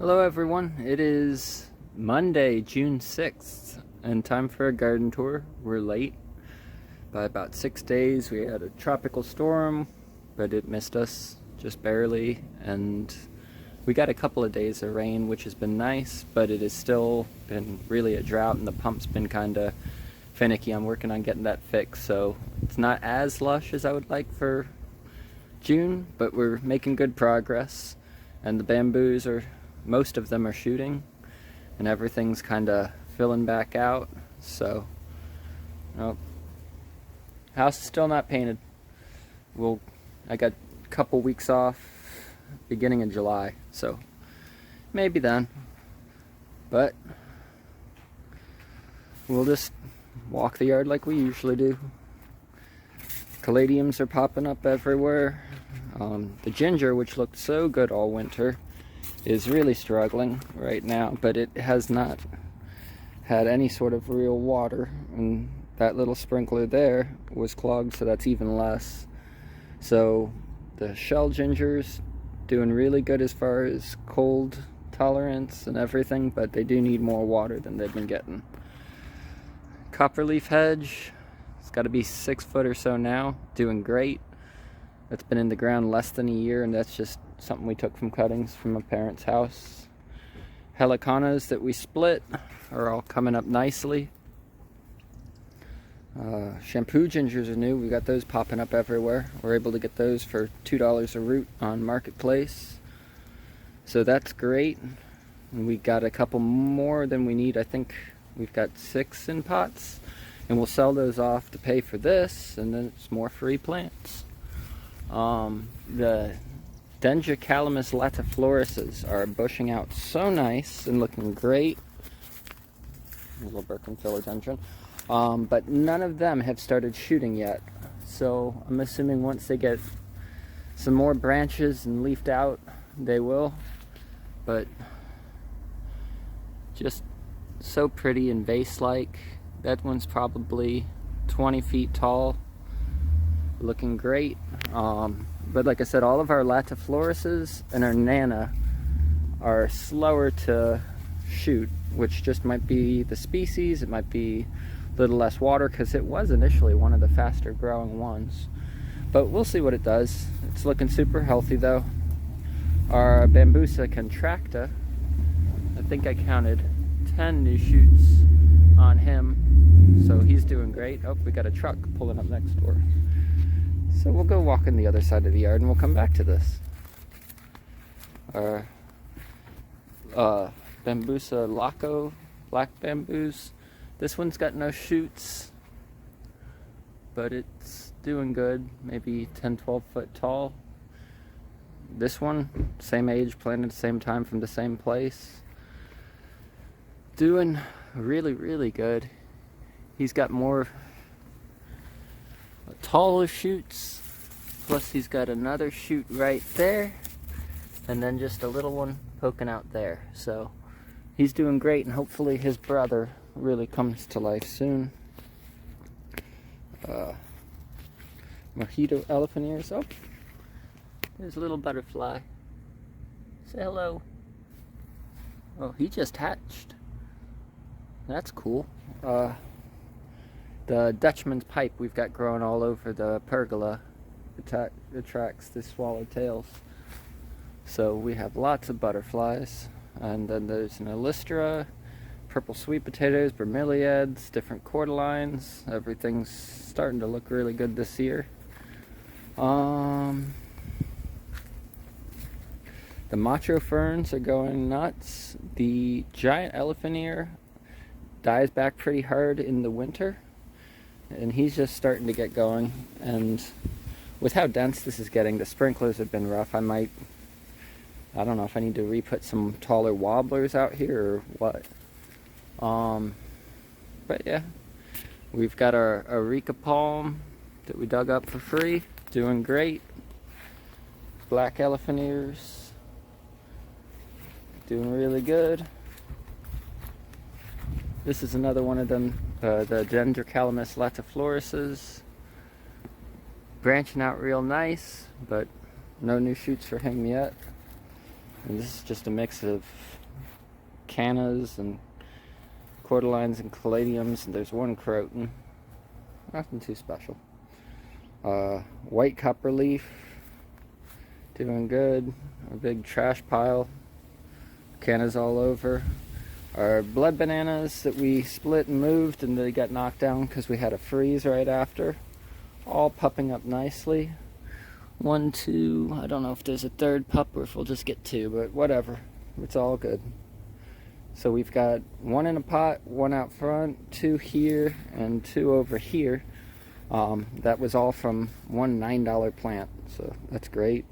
Hello everyone, it is Monday, June 6th, and time for a garden tour. We're late by about 6 days. We had a tropical storm, but it missed us just barely, and we got a couple of days of rain, which has been nice, but it has still been really a drought, and the pump's been kind of finicky. I'm working on getting that fixed, so it's not as lush as I would like for June, but we're making good progress, and the bamboos are most of them are shooting, and everything's kind of filling back out. So, house is still not painted. I got a couple weeks off beginning of July, so maybe then. But we'll just walk the yard like we usually do. Caladiums are popping up everywhere. The ginger, which looked so good all winter, is really struggling right now, but it has not had any sort of real water, and that little sprinkler there was clogged, so that's even less. So the shell ginger's doing really good as far as cold tolerance and everything, but they do need more water than they've been getting. Copperleaf hedge, it's got to be 6 foot or so now, doing great. That's been in the ground less than a year, and that's just something we took from cuttings from my parents' house. Helicanas that we split are all coming up nicely. Shampoo gingers are new. We got those popping up everywhere. We're able to get those for $2 a root on Marketplace. So that's great. And we got a couple more than we need. I think we've got 6 in pots. And we'll sell those off to pay for this, and then it's more free plants. The Dendrocalamus latiflorises are bushing out so nice and looking great. A little Birkin philodendron. But none of them have started shooting yet. So I'm assuming once they get some more branches and leafed out, they will. But just so pretty and vase-like. That one's probably 20 feet tall. Looking great. But like I said, all of our latiflorises and our nana are slower to shoot, which just might be the species. It might be a little less water, because it was initially one of the faster growing ones. But we'll see what it does. It's looking super healthy though. Our Bambusa contracta, I think I counted 10 new shoots on him, so he's doing great. Oh, we got a truck pulling up next door. So we'll go walk in the other side of the yard and we'll come back to this. Bambusa laco, black bamboos. This one's got no shoots, but it's doing good. Maybe 10-12 foot tall. This one, same age, planted at the same time from the same place. Doing really, really good. He's got more taller shoots, plus he's got another shoot right there, and then just a little one poking out there. So he's doing great, and hopefully his brother really comes to life soon. Mojito elephant ears. Oh, there's a little butterfly. Say hello. Oh, he just hatched. That's cool. The Dutchman's pipe we've got growing all over the pergola attracts the swallowtails. So we have lots of butterflies. And then there's an Alistra, purple sweet potatoes, bromeliads, different cordyline. Everything's starting to look really good this year. The macho ferns are going nuts. The giant elephant ear dies back pretty hard in the winter, and he's just starting to get going. And with how dense this is getting, the sprinklers have been rough. I don't know if I need to re-put some taller wobblers out here or what. But yeah, we've got our Areca palm that we dug up for free, doing great. Black elephant ears, doing really good. This is another one of them, the Dendrocalamus latiflorises. Branching out real nice, but no new shoots for him yet. And this is just a mix of cannas and cordyline and caladiums, and there's one croton. Nothing too special. White copperleaf, doing good. A big trash pile. Cannas all over. Our blood bananas that we split and moved, and they got knocked down because we had a freeze right after. All pupping up nicely. 1, 2, I don't know if there's a third pup or if we'll just get 2, but whatever. It's all good. So we've got 1 in a pot, 1 out front, 2 here, and 2 over here. That was all from one $9 plant, so that's great.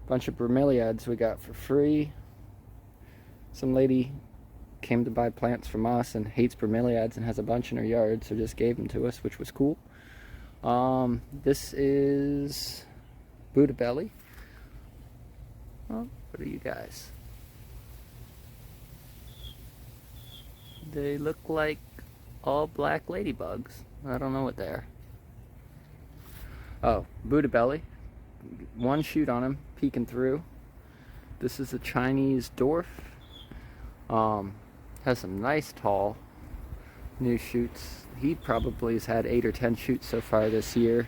Bunch of bromeliads we got for free. Some lady came to buy plants from us and hates bromeliads and has a bunch in her yard, so just gave them to us, which was cool. This is Buddha Belly. Oh, what are you guys? They look like all black ladybugs. I don't know what they are. Oh, Buddha Belly. 1 shoot on him, peeking through. This is a Chinese dwarf. Has some nice tall new shoots. He probably has had 8 or 10 shoots so far this year.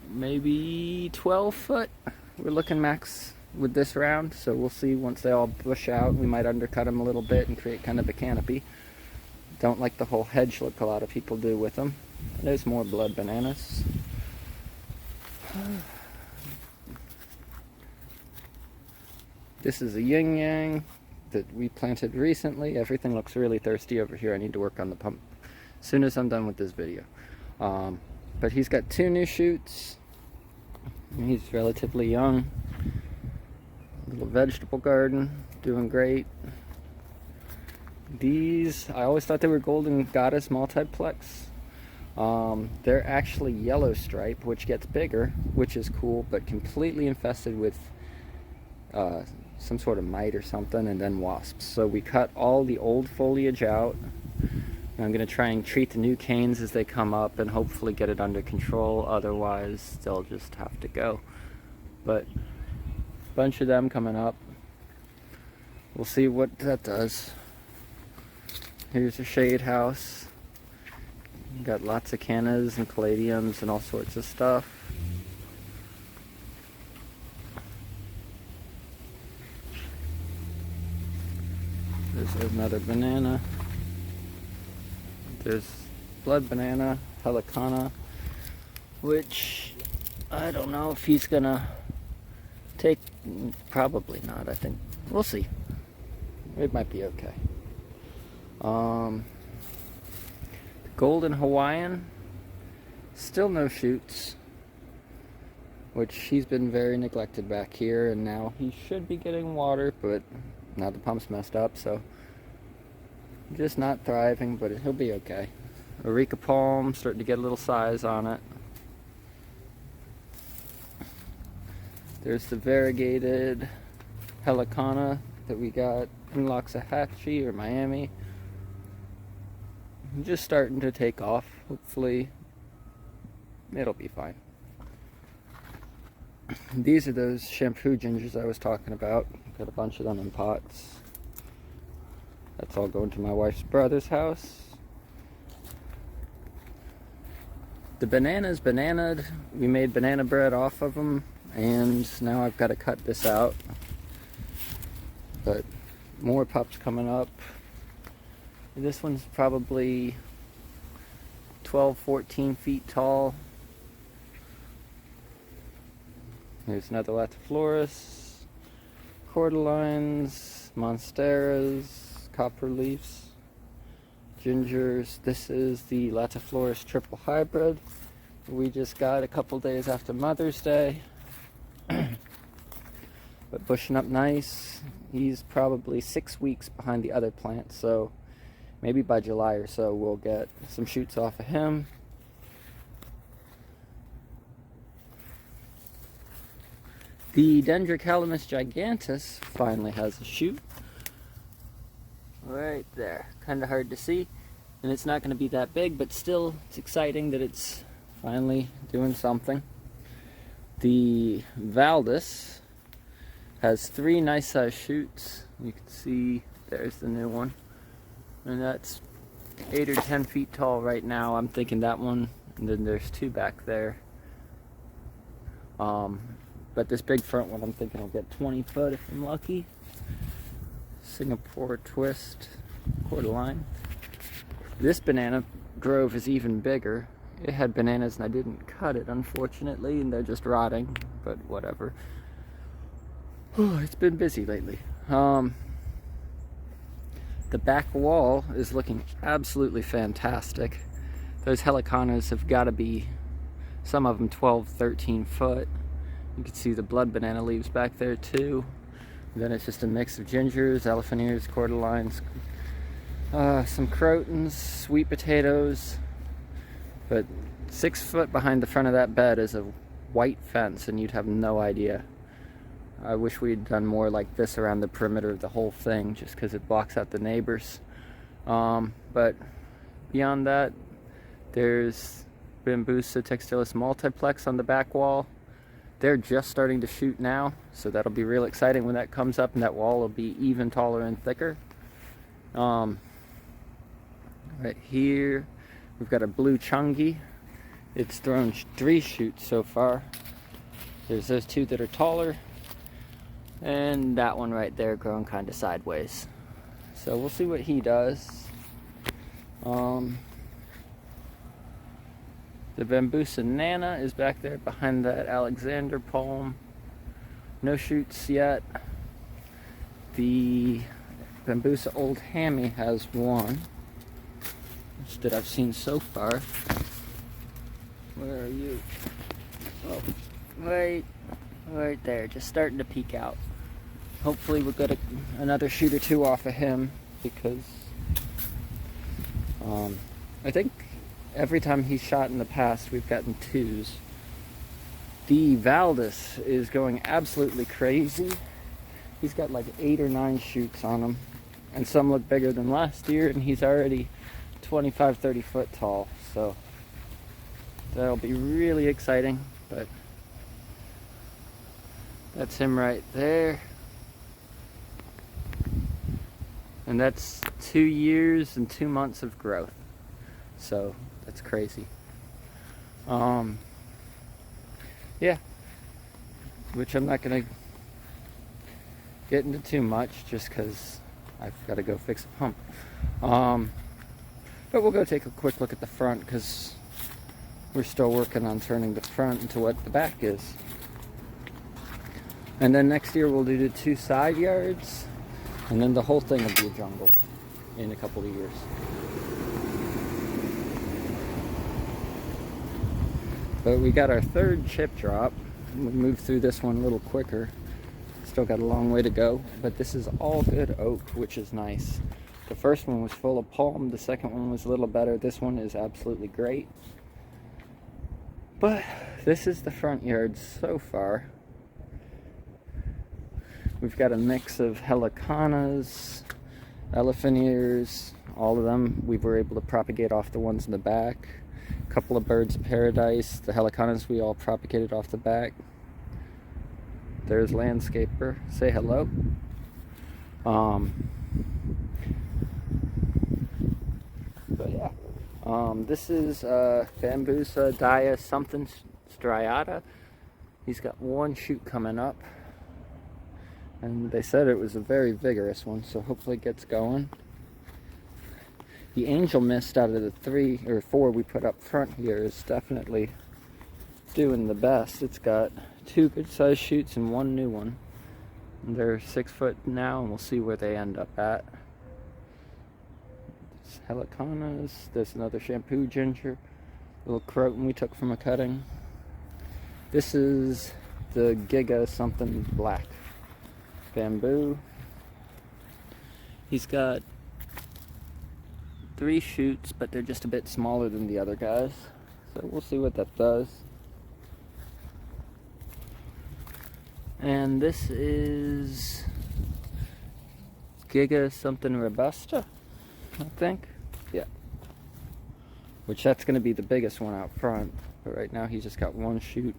Maybe 12 foot. We're looking max with this round, so we'll see once they all bush out. We might undercut them a little bit and create kind of a canopy. Don't like the whole hedge look a lot of people do with them. There's more blood bananas. This is a yin yang that we planted recently. Everything looks really thirsty over here. I need to work on the pump as soon as I'm done with this video. But he's got 2 new shoots. He's relatively young. Little vegetable garden, doing great. These, I always thought they were Golden Goddess multiplex. They're actually yellow stripe, which gets bigger, which is cool, but completely infested with some sort of mite or something, and then wasps. So we cut all the old foliage out. And I'm going to try and treat the new canes as they come up and hopefully get it under control. Otherwise, they'll just have to go. But a bunch of them coming up. We'll see what that does. Here's a shade house. Got lots of cannas and caladiums and all sorts of stuff. There's another banana. There's blood banana, helicana, which I don't know if he's gonna take. Probably not. I think we'll see. It might be okay. Golden Hawaiian, still no shoots, which he's been very neglected back here, and now he should be getting water, but now the pump's messed up, so just not thriving, but he'll be okay. Areca palm, starting to get a little size on it. There's the variegated helicana that we got in Loxahatchee or Miami. Just starting to take off. Hopefully it'll be fine. These are those shampoo gingers I was talking about. Got a bunch of them in pots. That's all going to my wife's brother's house. The bananas bananaed. We made banana bread off of them, and now I've got to cut this out. But more pups coming up. This one's probably 12, 14 feet tall. Here's another Latiflorus, cordylines, monsteras, copperleafs, gingers. This is the Latiflorus triple hybrid we just got a couple days after Mother's Day. But bushing up nice. He's probably 6 weeks behind the other plants, so maybe by July or so we'll get some shoots off of him. The Dendrocalamus gigantus finally has a shoot. Right there. Kind of hard to see. And it's not going to be that big, but still it's exciting that it's finally doing something. The Valdis Has 3 nice size shoots. You can see there's the new one. And that's 8 or 10 feet tall right now. I'm thinking that one, and then there's 2 back there. But this big front one, I'm thinking I'll get 20 foot if I'm lucky. Singapore twist, quarter line. This banana grove is even bigger. It had bananas and I didn't cut it, unfortunately, and they're just rotting, but whatever. Oh, it's been busy lately. The back wall is looking absolutely fantastic. Those helicanas have got to be, some of them 12, 13 foot. You can see the blood banana leaves back there too. And then it's just a mix of gingers, elephant ears, quarter lines, some crotons, sweet potatoes. But 6 foot behind the front of that bed is a white fence and you'd have no idea. I wish we'd done more like this around the perimeter of the whole thing, just because it blocks out the neighbors. But beyond that, there's Bambusa textilis multiplex on the back wall. They're just starting to shoot now, so that'll be real exciting when that comes up, and that wall will be even taller and thicker. Right here, we've got a blue chungi. It's thrown 3 shoots so far. There's those 2 that are taller, and that one right there growing kind of sideways. So we'll see what he does. The Bambusa Nana is back there behind that Alexander palm. No shoots yet. The Bambusa Old Hammy has 1 that I've seen so far. Where are you? Oh, right there, just starting to peek out. Hopefully we'll get another shoot or 2 off of him, because I think every time he's shot in the past, we've gotten 2s. The Valdis is going absolutely crazy. He's got like 8 or 9 shoots on him, and some look bigger than last year, and he's already 25, 30 foot tall. So that'll be really exciting. But that's him right there. And that's 2 years and 2 months of growth. So that's crazy. Yeah, which I'm not gonna get into too much, just because I've got to go fix a pump. But we'll go take a quick look at the front, because we're still working on turning the front into what the back is. And then next year we'll do the 2 side yards, and then the whole thing will be a jungle in a couple of years. But we got our 3rd chip drop. We moved through this one a little quicker. Still got a long way to go, but this is all good oak, which is nice. The first one was full of palm, the second one was a little better. This one is absolutely great. But this is the front yard so far. We've got a mix of helicanas, elephant ears, all of them. We were able to propagate off the ones in the back. A couple of birds of paradise. The helicanas we all propagated off the back. There's landscaper. Say hello. But yeah. This is Bambusa dia something striata. He's got 1 shoot coming up. And they said it was a very vigorous one, so hopefully it gets going. The angel mist out of the 3 or 4 we put up front here is definitely doing the best. It's got 2 good sized shoots and 1 new one. And they're 6 foot now, and we'll see where they end up at. There's helicanas. There's another shampoo ginger. Little croton we took from a cutting. This is the Giga something black bamboo. He's got 3 shoots, but they're just a bit smaller than the other guys. So we'll see what that does. And this is Giga something robusta, I think. Yeah. Which that's going to be the biggest one out front. But right now he's just got 1 shoot.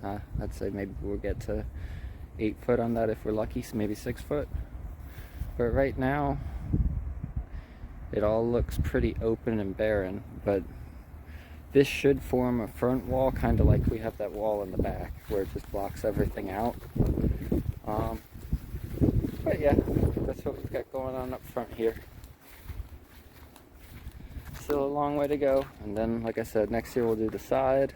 I'd say maybe we'll get to 8 foot on that if we're lucky, so maybe 6 foot. But right now, it all looks pretty open and barren, but this should form a front wall, kind of like we have that wall in the back, where it just blocks everything out. But yeah, that's what we've got going on up front here. Still a long way to go, and then, like I said, next year we'll do the side.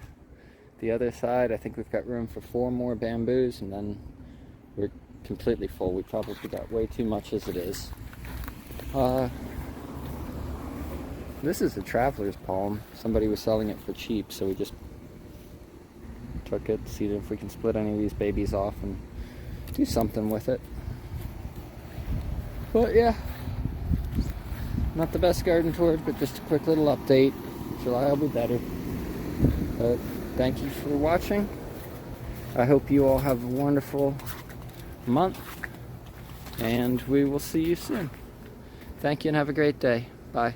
The other side, I think we've got room for 4 more bamboos, and then we're completely full. We probably got way too much as it is. This is a traveler's palm. Somebody was selling it for cheap, so we just took it, see if we can split any of these babies off and do something with it. But yeah, not the best garden tour, but just a quick little update. July will be better. But thank you for watching. I hope you all have a wonderful month, and we will see you soon. Thank you and have a great day. Bye.